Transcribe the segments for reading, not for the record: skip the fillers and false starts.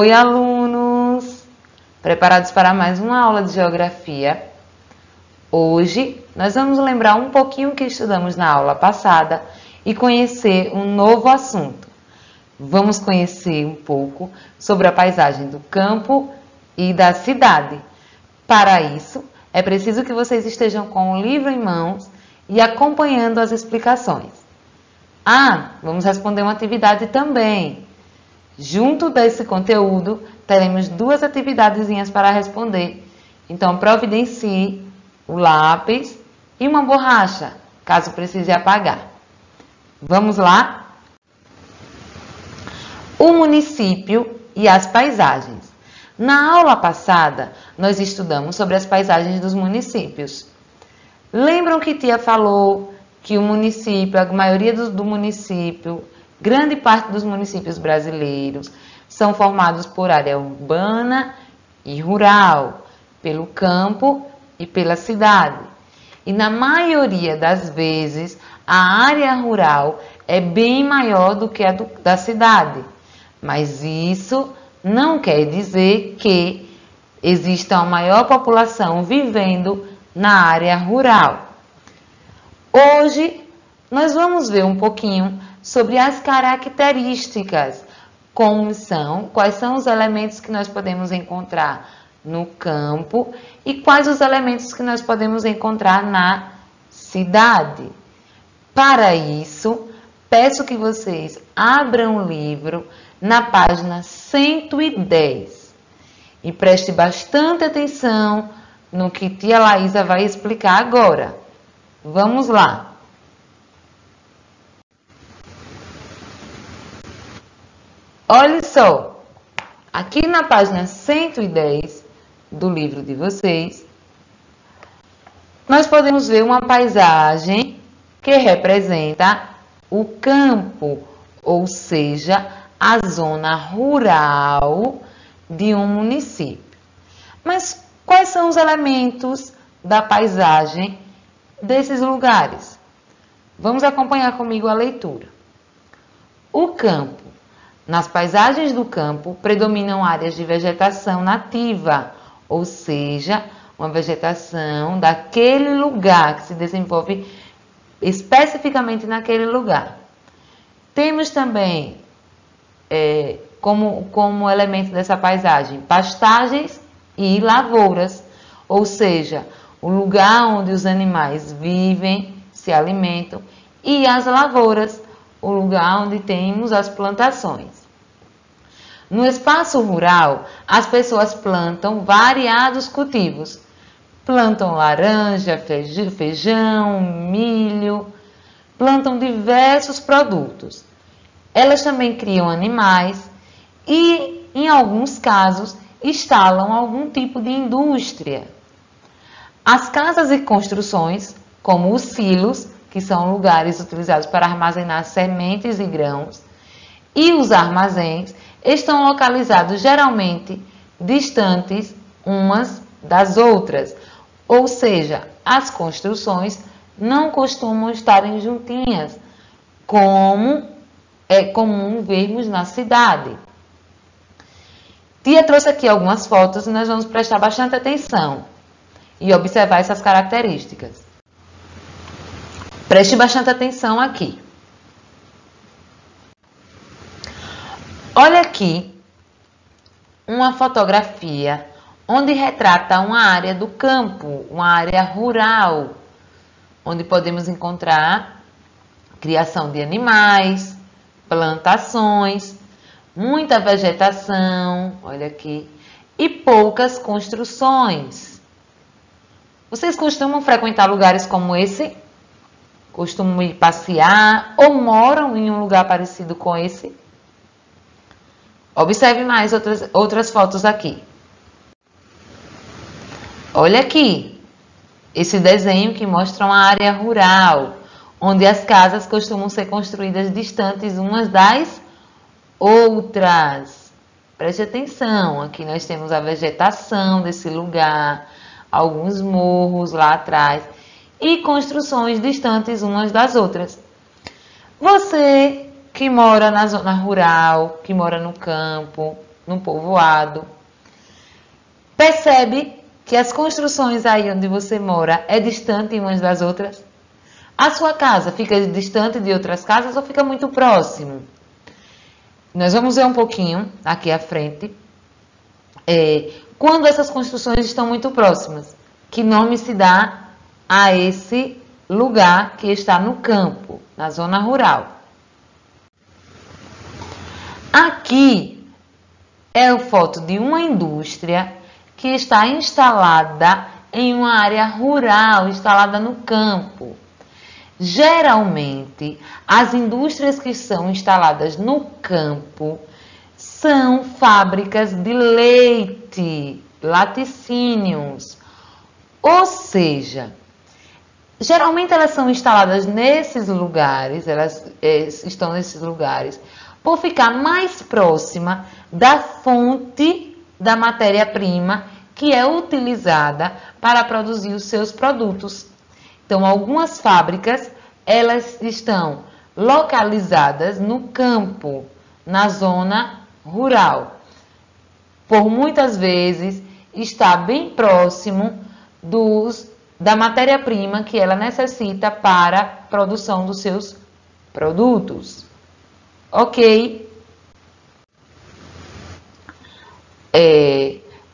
Oi, alunos! Preparados para mais uma aula de geografia? Hoje, nós vamos lembrar um pouquinho o que estudamos na aula passada e conhecer um novo assunto. Vamos conhecer um pouco sobre a paisagem do campo e da cidade. Para isso, é preciso que vocês estejam com o livro em mãos e acompanhando as explicações. Vamos responder uma atividade também. Junto desse conteúdo, teremos duas atividadezinhas para responder. Então, providencie o lápis e uma borracha, caso precise apagar. Vamos lá? O município e as paisagens. Na aula passada, nós estudamos sobre as paisagens dos municípios. Lembram que tia falou que o município, a maioria do município, grande parte dos municípios brasileiros são formados por área urbana e rural, pelo campo e pela cidade. E na maioria das vezes, a área rural é bem maior do que a da cidade. Mas isso não quer dizer que exista uma maior população vivendo na área rural. Hoje, nós vamos ver um pouquinho sobre as características, quais são os elementos que nós podemos encontrar no campo e quais os elementos que nós podemos encontrar na cidade. Para isso, peço que vocês abram o livro na página 110 e preste bastante atenção no que tia Laísa vai explicar agora. Vamos lá! Olha só, aqui na página 110 do livro de vocês, nós podemos ver uma paisagem que representa o campo, ou seja, a zona rural de um município. Mas quais são os elementos da paisagem desses lugares? Vamos acompanhar comigo a leitura. O campo. Nas paisagens do campo, predominam áreas de vegetação nativa, ou seja, uma vegetação daquele lugar que se desenvolve especificamente naquele lugar. Temos também, como elemento dessa paisagem, pastagens e lavouras, ou seja, o lugar onde os animais vivem, se alimentam, e as lavouras, o lugar onde temos as plantações. No espaço rural, as pessoas plantam variados cultivos. Plantam laranja, feijão, milho, plantam diversos produtos. Elas também criam animais e, em alguns casos, instalam algum tipo de indústria. As casas e construções, como os silos, que são lugares utilizados para armazenar sementes e grãos, e os armazéns estão localizados geralmente distantes umas das outras, ou seja, as construções não costumam estarem juntinhas, como é comum vermos na cidade. Tia trouxe aqui algumas fotos e nós vamos prestar bastante atenção e observar essas características. Preste bastante atenção aqui. Olha aqui uma fotografia onde retrata uma área do campo, uma área rural, onde podemos encontrar criação de animais, plantações, muita vegetação, olha aqui, e poucas construções. Vocês costumam frequentar lugares como esse? Costumam ir passear ou moram em um lugar parecido com esse? Observe mais outras fotos aqui. Olha aqui, esse desenho que mostra uma área rural, onde as casas costumam ser construídas distantes umas das outras. Preste atenção, aqui nós temos a vegetação desse lugar, alguns morros lá atrás e construções distantes umas das outras. Você que mora na zona rural, que mora no campo, no povoado. Percebe que as construções aí onde você mora é distante umas das outras? A sua casa fica distante de outras casas ou fica muito próximo? Nós vamos ver um pouquinho aqui à frente. Quando essas construções estão muito próximas, que nome se dá a esse lugar que está no campo, na zona rural? Aqui é a foto de uma indústria que está instalada em uma área rural, instalada no campo. Geralmente, as indústrias que são instaladas no campo são fábricas de leite, laticínios. Ou seja, geralmente elas são instaladas nesses lugares, elas estão nesses lugares por ficar mais próxima da fonte da matéria-prima que é utilizada para produzir os seus produtos. Então, algumas fábricas, elas estão localizadas no campo, na zona rural. Por muitas vezes, está bem próximo da matéria-prima que ela necessita para a produção dos seus produtos. Ok?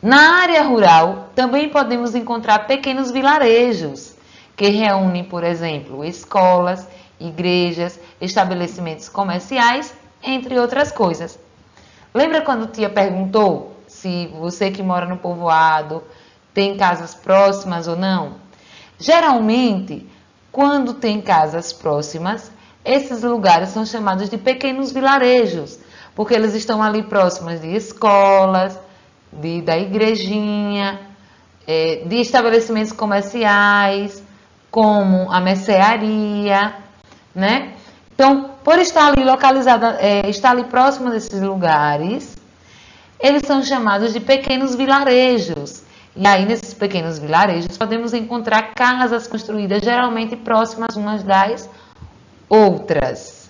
Na área rural, também podemos encontrar pequenos vilarejos, que reúnem, por exemplo, escolas, igrejas, estabelecimentos comerciais, entre outras coisas. Lembra quando tia perguntou se você que mora no povoado tem casas próximas ou não? Geralmente, quando tem casas próximas, esses lugares são chamados de pequenos vilarejos, porque eles estão ali próximos de escolas, da igrejinha, de estabelecimentos comerciais, como a mercearia, né? Então, por estar ali localizada, estar ali próximo desses lugares, eles são chamados de pequenos vilarejos. E aí, nesses pequenos vilarejos, podemos encontrar casas construídas geralmente próximas umas das outras.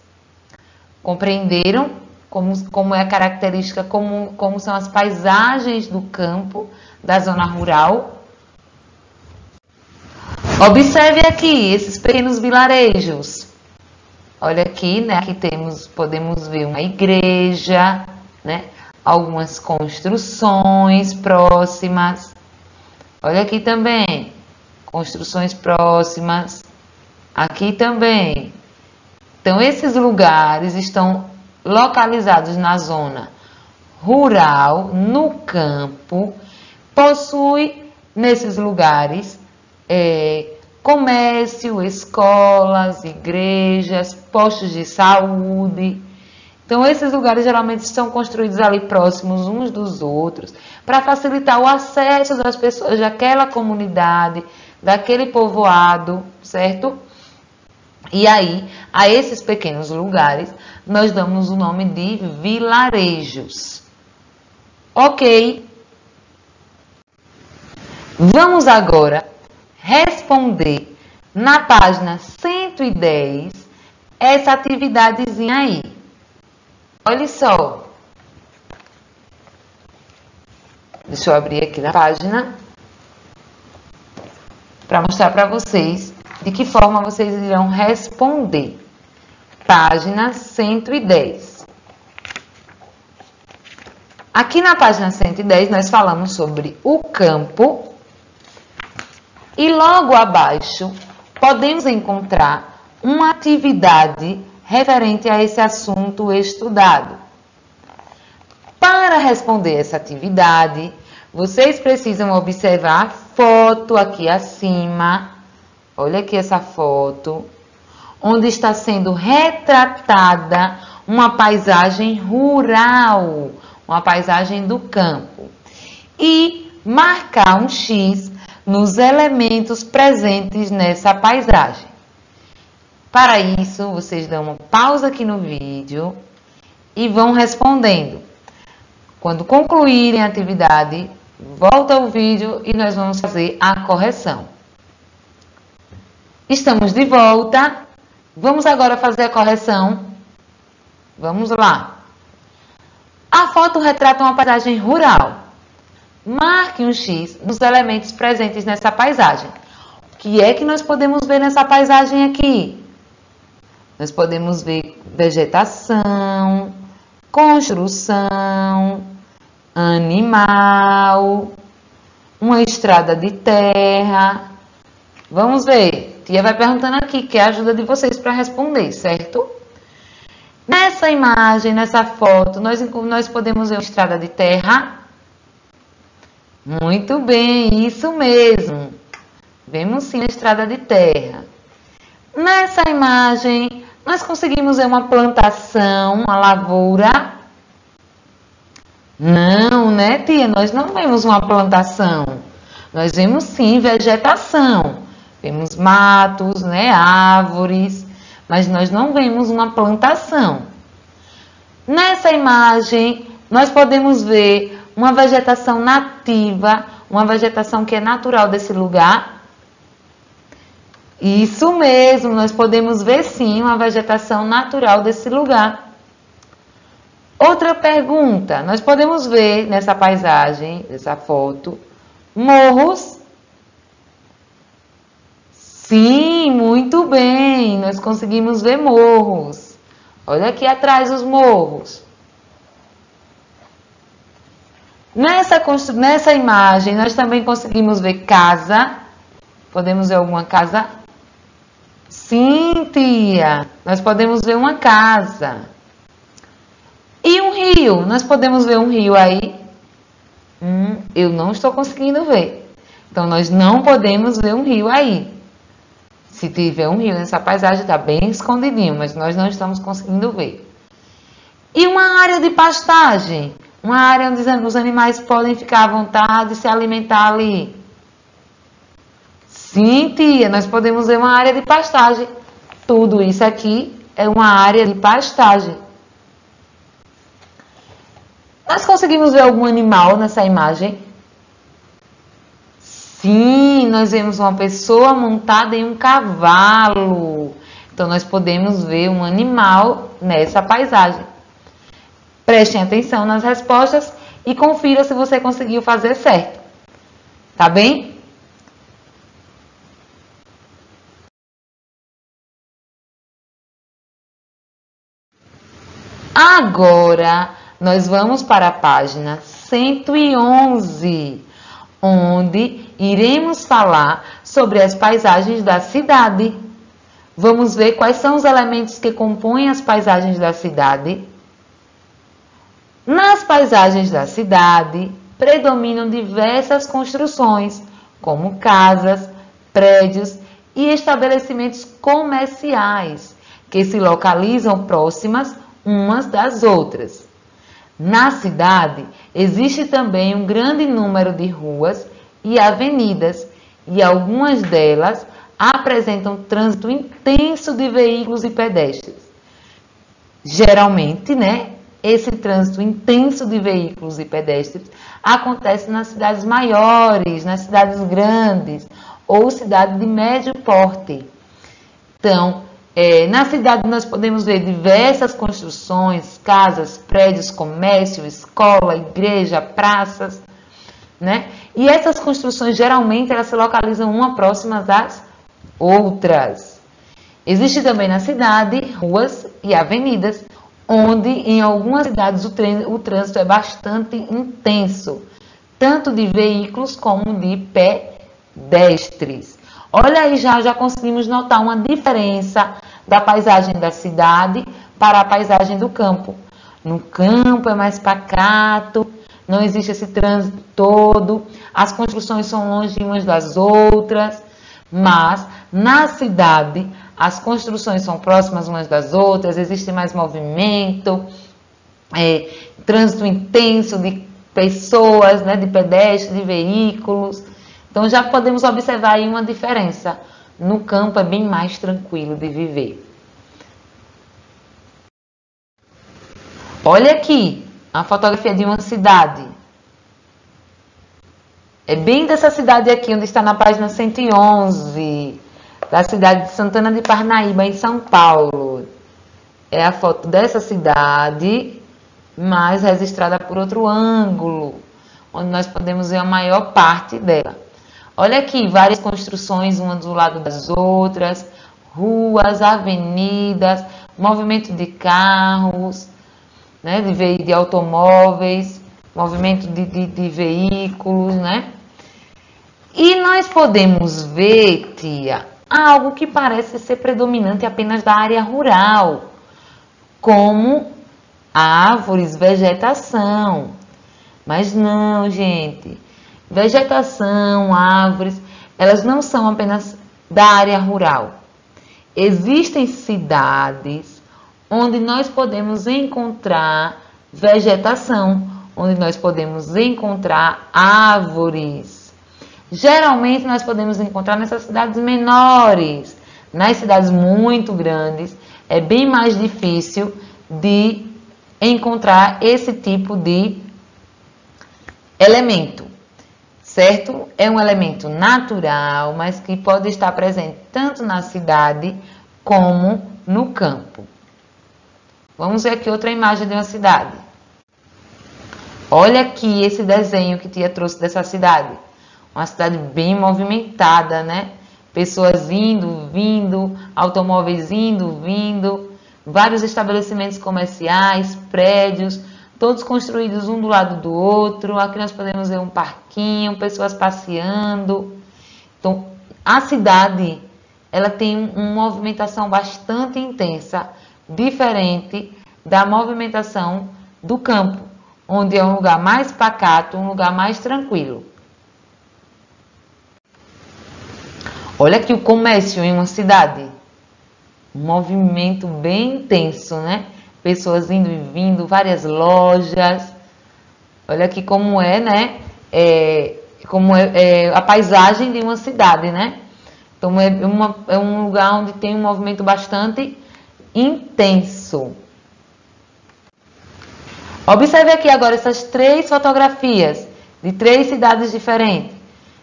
Compreenderam como é a característica, como são as paisagens do campo, da zona rural? Observe aqui esses pequenos vilarejos. Olha aqui, né? Aqui podemos ver uma igreja, né? Algumas construções próximas. Olha aqui também, construções próximas. Aqui também. Então, esses lugares estão localizados na zona rural, no campo. Possui nesses lugares comércio, escolas, igrejas, postos de saúde. Então, esses lugares geralmente são construídos ali próximos uns dos outros, para facilitar o acesso das pessoas daquela comunidade, daquele povoado, certo? E aí, a esses pequenos lugares, nós damos o nome de vilarejos. Ok? Vamos agora responder na página 110 essa atividadezinha aí. Olha só. Deixa eu abrir aqui na página para mostrar para vocês de que forma vocês irão responder. Página 110. Aqui na página 110 nós falamos sobre o campo. E logo abaixo, podemos encontrar uma atividade referente a esse assunto estudado. Para responder essa atividade, vocês precisam observar a foto aqui acima. Olha aqui essa foto, onde está sendo retratada uma paisagem rural, uma paisagem do campo. E marcar um X nos elementos presentes nessa paisagem. Para isso, vocês dão uma pausa aqui no vídeo e vão respondendo. Quando concluírem a atividade, volta o vídeo e nós vamos fazer a correção. Estamos de volta. Vamos agora fazer a correção. Vamos lá. A foto retrata uma paisagem rural. Marque um X dos elementos presentes nessa paisagem. O que é que nós podemos ver nessa paisagem aqui? Nós podemos ver vegetação, construção, animal, uma estrada de terra. Vamos ver. Tia vai perguntando aqui, quer a ajuda de vocês para responder, certo? Nessa imagem, nessa foto, nós podemos ver uma estrada de terra. Muito bem, isso mesmo. Vemos sim a estrada de terra. Nessa imagem, nós conseguimos ver uma plantação, uma lavoura. Não, né, tia? Nós não vemos uma plantação. Nós vemos sim vegetação. Vemos matos, né, árvores, mas nós não vemos uma plantação. Nessa imagem, nós podemos ver uma vegetação nativa, uma vegetação que é natural desse lugar. Isso mesmo, nós podemos ver sim uma vegetação natural desse lugar. Outra pergunta, nós podemos ver nessa paisagem, nessa foto, morros? Sim, muito bem, nós conseguimos ver morros. Olha aqui atrás os morros. Nessa imagem, nós também conseguimos ver casa. Podemos ver alguma casa? Sim, tia, nós podemos ver uma casa. E um rio, nós podemos ver um rio aí? Eu não estou conseguindo ver. Então, nós não podemos ver um rio aí. Se tiver um rio nessa paisagem, está bem escondidinho, mas nós não estamos conseguindo ver. E uma área de pastagem? Uma área onde os animais podem ficar à vontade e se alimentar ali. Sim, tia, nós podemos ver uma área de pastagem. Tudo isso aqui é uma área de pastagem. Nós conseguimos ver algum animal nessa imagem? Sim, nós vemos uma pessoa montada em um cavalo. Então, nós podemos ver um animal nessa paisagem. Prestem atenção nas respostas e confira se você conseguiu fazer certo. Tá bem? Agora, nós vamos para a página 111, onde iremos falar sobre as paisagens da cidade. Vamos ver quais são os elementos que compõem as paisagens da cidade. Nas paisagens da cidade, predominam diversas construções, como casas, prédios e estabelecimentos comerciais, que se localizam próximas umas das outras. Na cidade, existe também um grande número de ruas e avenidas, e algumas delas apresentam trânsito intenso de veículos e pedestres. Geralmente, né, esse trânsito intenso de veículos e pedestres acontece nas cidades maiores, nas cidades grandes ou cidades de médio porte. Então, na cidade nós podemos ver diversas construções, casas, prédios, comércio, escola, igreja, praças, né? E essas construções geralmente elas se localizam uma próxima das outras. Existe também na cidade ruas e avenidas, onde em algumas cidades o trânsito é bastante intenso, tanto de veículos como de pedestres. Olha aí, já conseguimos notar uma diferença da paisagem da cidade para a paisagem do campo. No campo é mais pacato, não existe esse trânsito todo, as construções são longe umas das outras, mas na cidade as construções são próximas umas das outras, existe mais movimento, trânsito intenso de pessoas, né, de pedestres, de veículos. Então já podemos observar aí uma diferença. No campo é bem mais tranquilo de viver. Olha aqui a fotografia de uma cidade. É bem dessa cidade aqui, onde está na página 111, da cidade de Santana de Parnaíba, em São Paulo. É a foto dessa cidade, mas registrada por outro ângulo, onde nós podemos ver a maior parte dela. Olha aqui, várias construções, uma do lado das outras, ruas, avenidas, movimento de carros, né, de automóveis, movimento de veículos, né? E nós podemos ver, tia, algo que parece ser predominante apenas da área rural, como árvores, vegetação. Mas não, gente. Vegetação, árvores, elas não são apenas da área rural. Existem cidades onde nós podemos encontrar vegetação, onde nós podemos encontrar árvores. Geralmente nós podemos encontrar nessas cidades menores. Nas cidades muito grandes é bem mais difícil de encontrar esse tipo de elemento, certo? É um elemento natural, mas que pode estar presente tanto na cidade como no campo. Vamos ver aqui outra imagem de uma cidade. Olha aqui esse desenho que tia trouxe dessa cidade. Uma cidade bem movimentada, né? Pessoas indo, vindo, automóveis indo, vindo, vários estabelecimentos comerciais, prédios, todos construídos um do lado do outro. Aqui nós podemos ver um parquinho, pessoas passeando. Então, a cidade, ela tem uma movimentação bastante intensa, diferente da movimentação do campo, onde é um lugar mais pacato, um lugar mais tranquilo. Olha aqui o comércio em uma cidade. Um movimento bem intenso, né? Pessoas indo e vindo, várias lojas. Olha aqui como é, né? Como é a paisagem de uma cidade, né? Então, é um lugar onde tem um movimento bastante intenso. Observe aqui agora essas 3 fotografias de 3 cidades diferentes.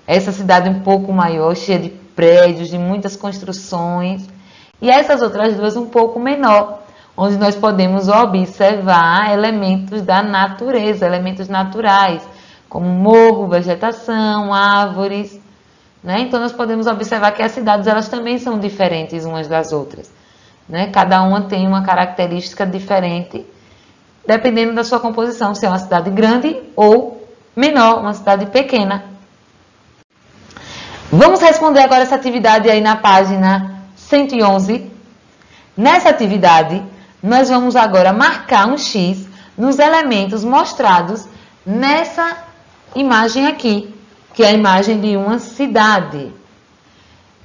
Essa cidade um pouco maior, cheia de prédios, de muitas construções. E essas outras 2 um pouco menor, onde nós podemos observar elementos da natureza, elementos naturais, como morro, vegetação, árvores, né? Então, nós podemos observar que as cidades elas também são diferentes umas das outras, né? Cada uma tem uma característica diferente, dependendo da sua composição, se é uma cidade grande ou menor, uma cidade pequena. Vamos responder agora essa atividade aí na página 111. Nessa atividade, nós vamos agora marcar um X nos elementos mostrados nessa imagem aqui, que é a imagem de uma cidade.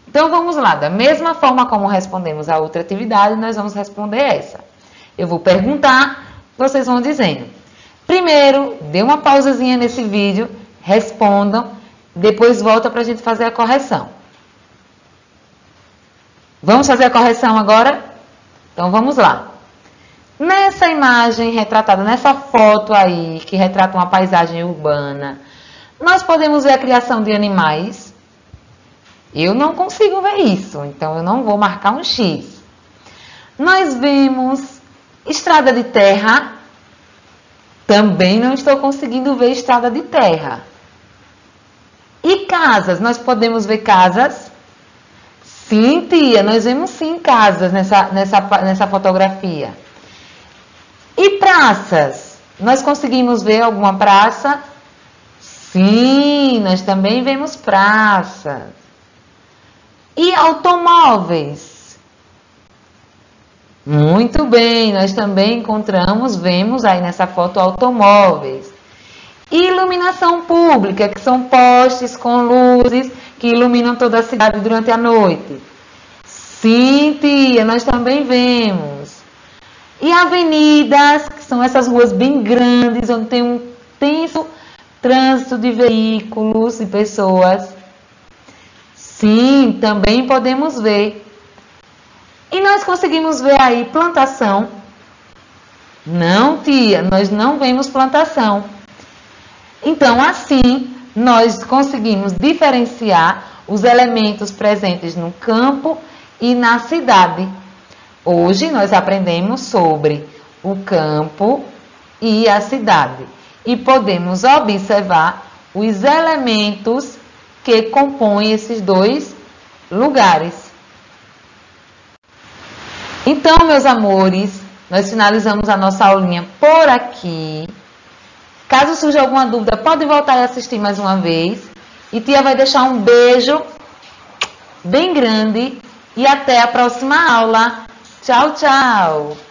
Então, vamos lá. Da mesma forma como respondemos a outra atividade, nós vamos responder essa. Eu vou perguntar, vocês vão dizendo. Primeiro, dê uma pausazinha nesse vídeo, respondam, depois volta para a gente fazer a correção. Vamos fazer a correção agora? Então, vamos lá. Nessa imagem retratada, nessa foto aí, que retrata uma paisagem urbana, nós podemos ver a criação de animais. Eu não consigo ver isso, então eu não vou marcar um X. Nós vemos estrada de terra. Também não estou conseguindo ver estrada de terra. E casas, nós podemos ver casas? Sim, tia, nós vemos sim casas nessa fotografia. E praças? Nós conseguimos ver alguma praça? Sim, nós também vemos praças. E automóveis? Muito bem, nós também encontramos, vemos aí nessa foto automóveis. E iluminação pública, que são postes com luzes que iluminam toda a cidade durante a noite. Sim, tia, nós também vemos. E avenidas, que são essas ruas bem grandes, onde tem um intenso trânsito de veículos e pessoas. Sim, também podemos ver. E nós conseguimos ver aí plantação? Não, tia, nós não vemos plantação. Então, assim, nós conseguimos diferenciar os elementos presentes no campo e na cidade. Hoje nós aprendemos sobre o campo, e a cidade. E podemos observar os elementos que compõem esses dois lugares. Então, meus amores, nós finalizamos a nossa aulinha por aqui. Caso surja alguma dúvida, pode voltar e assistir mais uma vez. E tia vai deixar um beijo bem grande e até a próxima aula. Tchau, tchau!